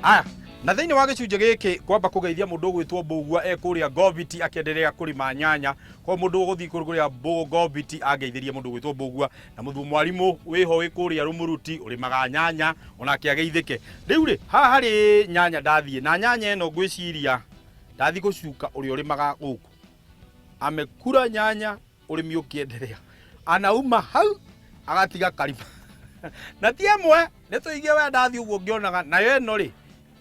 Aya, na thiini wa gicunje giki kwamba kugeithia mundu gwitwo Mbugua kuria Goviti akiendelea kurima nyanya kwa mundu guthii kuria Goviti ageithirie mundu gwitwo Mbugua na muthu mwarimu wiho wi kuria Rumuruti urimaga nyanya onake ageithike. Riu ri haha hari nyanya ndathie na nyanya eno ngwiciria ndathi gucuka uri urimaga guku amekura nyanya urimi ukiendelea anauma hau agatiga karima na tie mwe nituigie we ndathi uguo ngionaga nayo eno ri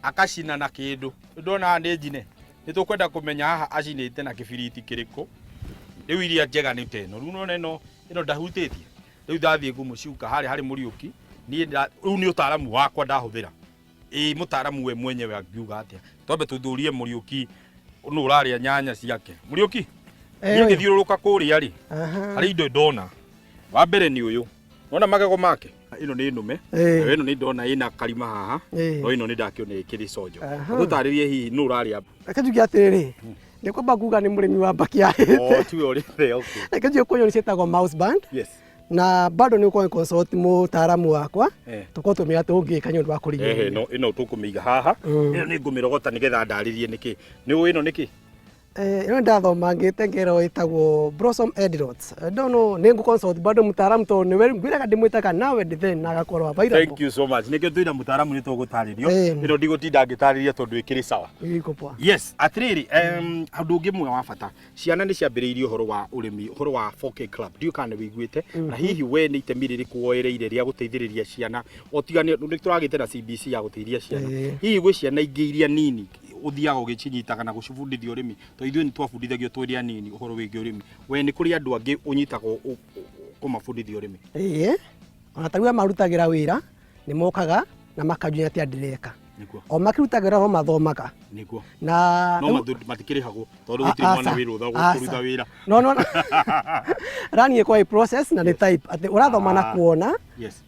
akacina na kindu ndona ni njine nitukwenda kumenya haha acinite na kibiriti kiriko riu iria njega ni teno riu none ino ndahutitie riu ndathie ngumucuka hari Muriuki ni riu ni utaramu wakwa ndahuthira mutaramu we mwenyewe angiuga atia twambe tuthurie Muriuki no uraria nyanya ciake Muriuki ni ngithiururuka kuria ri hari indo ndona wa mbere ni uyu nona magego make ino ni ndume ino ni ndona ina karima haha no ino ni ndakiona ikiri cojo gutaririe hihi no uraria akajugia atiriri ni kwamba kuga ni murimi wa bakia tiwe uri the okay akajugia kuyo ni cetagwo mouse band yes na bado ni uko consult mutaramu wakwa tukotumira tungika nyu ndwa kuriria no ino tukumiga haha ino ni ngumirogota nigetha ndaririe niki ni u ino niki ino ndathoma ngite ngero itagwo Blossom Edrots ndono ni ngu consult bado mutaramu to ni we ngwiraga ndimwitaga nawe then nagakorwa available. Thank you so much nikio twina mutaramu ni tugutaririo ino ndigutinda ngitariria tondu ikiri sawa iko poa. Yes atiriri andu ungi mwe wa bata ciana ni ciambiriirie horo wa urimi horo wa 4K club ndio kana wiguite na hihi we ni itemi ririku woereire ria guteithiriria ciana otigane ni turagite na CBC ya guteithia ciana hihi gwi ciana ingi iria nini uthiaga ugichinyitaga na gucibundithia urimi to ithuĩ ni twabundithagio twĩrĩ anini uhoro wĩgiĩ urimi we ni kuri andu angi unyitagwo kumabundithia urimi ona taguo marutagira wira ni mokaga na makajunya ati ndireka o makirutagira ho mathomaga niguo na no matikirihagwo tondu gutiri mwana wira uthago kuruta wira no rani kwa process na ni type ati urathoma na kuona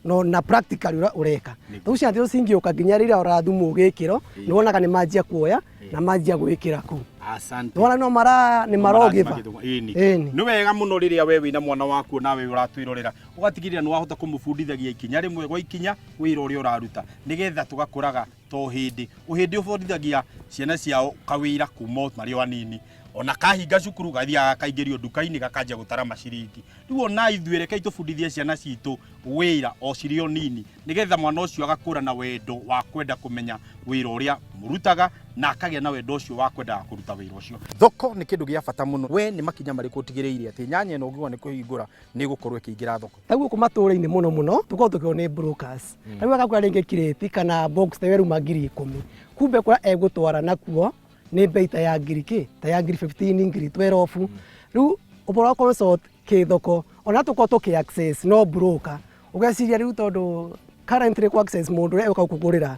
no na practical ureka tucia ndio singi ukaginya rira urathumu gikiro ni wonaga ni manjia kuoya na manjia gwikira ku asante wala no mara ni marogiva ni wega muno riria we wina mwana waku nawe uratwirorera ugatigirira ni wahota kumubundithagia ikinya rimwe gwa ikinya wira uria uraruta nigetha tugakuraga to hindi ubundithagia ciana ciao kawira kuma mario anini ona kahinga cukuru gathiaga kaingirio nduka-ini gakanja gutara maciringi riu ona ithuĩ reke itubundithie ciana citu wira o cirio nini nigetha mwana ucio agakura na wendo wa kwenda kumenya wira uria murutaga na akagia na wendo ucio wa kwenda kuruta wira ucio. Thoko ni kindu gia bata muno we ni makinya mariko tigiriire ati nyanya ino ngiwa ni kuhingura ni gukorwo ikiingira thoko taguo kumatũra-inĩ muno tuko tukio ni brokers taguo akakura ringi kireti kana box teweru magiri 10 kumbe kwa egutwara nakuo ni beita ya ngiri ta ya ngiri 15 ngiri 12 riu ubora consult kithoko ona tuko tuki access no broker ugeciria riu tondu currently ku access mundu re ukakugurira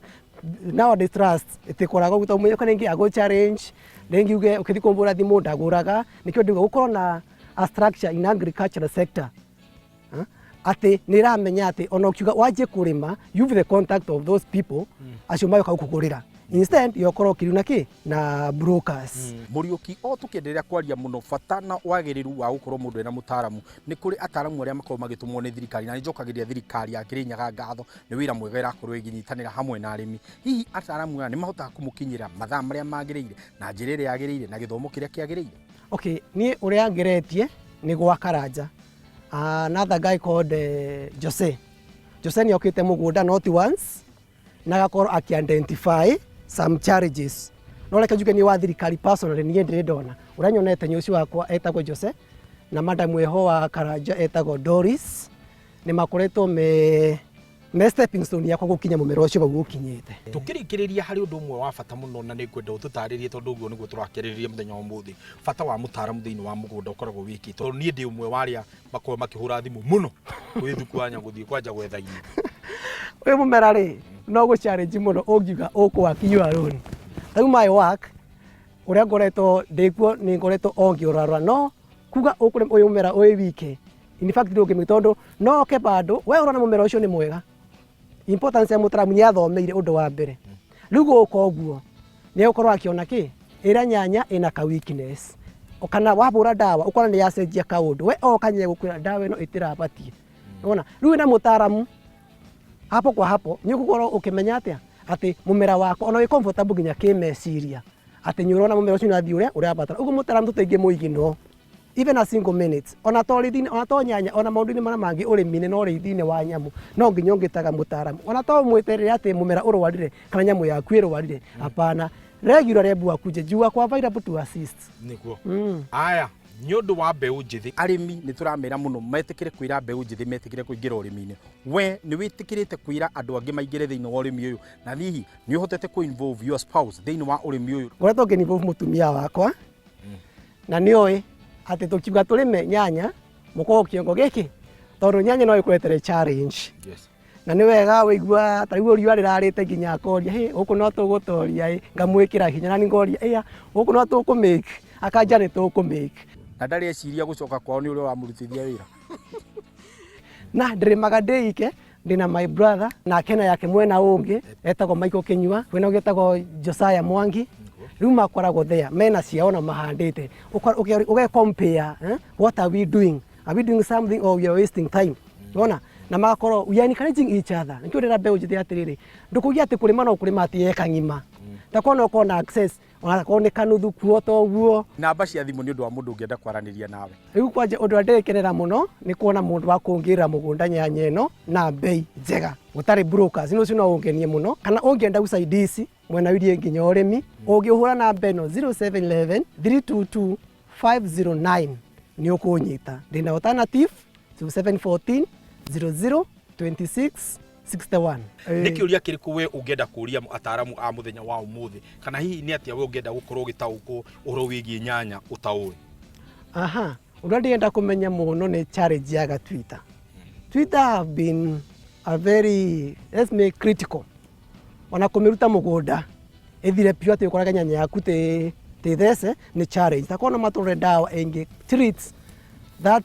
nowadays trust itikoraga gutomuye kana ingi ago challenge rengi uge ukithi kumbura thimu ndaguraga nikio ndiga gukorwo na a structure in agricultural sector ati niramenya ati ona ukiuga waje kurima you have the contact of those people acio mayo kugurira instead yokoro kiruna ki na brokers Muriuki o tukiendelea kwaria muno bata na wagiriru wa gukorwo mundu ena mutaramu ni kuri ataramu aria makorwo magitumwo ni thirikari na njokagiria thirikari ya Kirinyaga ngatho ni wira mwega irakorwo iginyitanira hamwe na arimi hihi ataramu aya ni mahotaga kumukinyira mathaa maria magiriire na njira iria yagiriire na githomo kiria kiagiriire. Okay ni uria ngeretie ni gwa Karanja another guy called Jose ni okite mugunda not once na gakorwo aki-identify some challenges no reke njuge ni wa thirikari personally ni ndire ndona uranyonete nyuci wakwa etagwo Jose na madam weho wa Karanja etagwo Doris ni makoretwo me stepping stone yakwa gukinya mumero ucio bagu ukinyite tukirikiriria hari undu umwe wa bata muno na ni kwenda ututaririe tondu uguo niguo turakiriria muthenya wa muthi bata wa mutaramu thiini wa mugunda ukoragwo wikito ni ndi umwe waria makorwo makihura thimu muno withukwanya guthii kwanja gwetha-ini we mumera ri no go challenge muno ungiuga ukwakinywa alone through my work uria ngoretwo ndikuo ni ngoretwo ongiurarwa no kuga ukure uyu mumera uyu wike in fact ndio ngimitondu no ke bado we urona mumera ucio ni mwega importance ya mutaramu ni athomeire undu wa mbere riu guko guo ni ukorwo akiona ki ira nyanya ina ka weakness okana wabura dawa ukona ni yacenjia kaundu we okanye gukwira dawa ino itirabatie unaona riu na mutaramu hapo kwa hapo ni gukorwo ukimenya atia ati mumera wako ona wi comfortable nginya kimeciria ati nyurona mumera ucio nathi uria batara uguo mutaramu tutaingi muigino even a single minute ona torithine ona to nyanya ona maundu-ini mara mangi urimine no rithine wa nyamu no nginya ngitaga mutaramu ona to mweterere ati mumera urwarire kana nyamu yaku irwarire hapana regular rebu akuje jua kwa available to assist niguo aya nĩ ũndũ wa mbeũ njĩthĩ arĩmi nĩ tũramera mũno metikire kwĩra mbeũ njĩthĩ metikire kũingĩra ũrĩmi-inĩ we nĩ wĩtĩkĩrĩte kwĩra andũ angĩ maingĩre thĩinĩ wa ũrĩmi ũyũ na hihi nĩ ũhotete ku involve your spouse thĩinĩ wa ũrĩmi ũyũ ngoretwo ngĩ involve mutumia wakwa na nĩ oĩ atĩ tũkiuga tũrĩme nyanya mũkorwo kĩongo gĩkĩ tondũ nyanya no ĩkũretere challenge na nĩ wega wĩigua ta rĩu riũa rĩrarĩte nginya akoria hĩ gũkũ no tũgũtoria ngamwĩkĩra hinya na nĩ ngoria ĩya gũkũ no tũkũmake akanja nĩ tũkũmake na ndarĩ eciria gũcoka kwao nĩ ũrĩa wamũrutithia wĩra na ndĩrĩmaga ndĩ ike ndĩna my brother na kena yake mwena ũngĩ etagwo Michael Kinyua kwĩna ũngĩ etagwo Josiah Mwangi rĩu makoragwo there mena ciao na mahandĩte ũge compare what are we doing something or we are wasting time unaona na magakorwo we are encouraging each other nĩkĩo ndĩra mbeũ njĩthĩ atĩrĩrĩ ndũkũgia atĩ kũrĩma no kũrĩma atĩ eka ng'ima takona ũkorwo na access ona ko nĩ kanuthu kuo to guo namba cia thimũ nĩ ũndũ wa mũndũ ũngĩenda kwaranĩria nawe rĩu kwanja ũndũ wa ndĩrekerera mũno nĩ kuona mũndũ wa kũngĩra mũgũnda nyanya ĩno na bei njega gũtarĩ brokers nĩ ũcio no ũngenie mũno kana ũngĩenda usaidizi mwena wĩrie nginya ũrĩmi ũngĩhũra namba ĩno 0711 322 509 nĩ ũkũnyita ndĩna alternative 0714 00 26 61 nĩ kĩũria kĩrĩkũ we ũngĩenda kũria ataaramu a mũthenya wa ũmũthĩ kana hihi nĩ atĩa we ũngĩenda gũkorwo ũgĩtaũkwo ũhoro wĩgiĩ nyanya ũtaũĩ aha ũrĩa ndĩrenda kũmenya mũno nĩ challenge ya Twitter. Twitter have been a very let's make critical ona kũmĩruta mũgũnda ĩthire piũ atĩ ũkoraga nyanya yaku tĩ thece nĩ challenge takona matũre dawa ĩngĩ treats that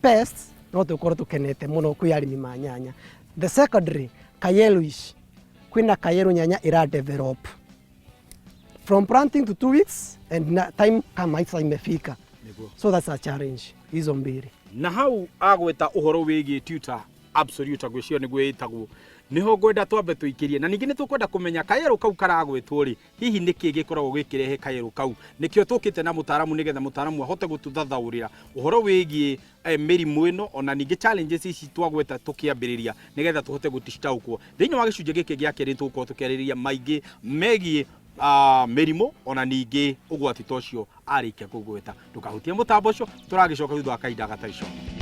pest no tũkorwo tũkenete mũno kwĩ arĩmi ma nyanya. The secondary kayellowish kwina kayellow nyanya ira develop from planting to 2 weeks and time kama isa imefika so that's a challenge hizo mbili na hau agweta uhoro wĩgiĩ Twitter absolute gwĩcio nĩguo ĩtagwo niho ngwenda twambe tũikĩrie na ningĩ nĩ tũkwenda kũmenya kayero kau karagwĩtwo rĩ hihi nĩkĩ gĩkoragwo gĩkĩrehe kayero kau nĩkĩo tũkĩte na mũtaaramu nĩgetha mũtaaramu ahote gũtũthathaũrĩra uhoro wĩgiĩ mĩrimũ ĩno ona ningĩ challenges ici twagweta tũkĩambĩrĩria nĩgetha tũhote gũtitaũkwo thĩinĩ wa gĩcunjĩ gĩkĩ gĩa kerĩ tũgũkorwo tũkĩarĩrĩria maingĩ megiĩ mĩrimũ ona ningĩ ũgwati tocio arĩkia kũgweta ndũkahutie mũtambo ũcio tũragĩcoka thutha wa kahinda gatarĩ coka.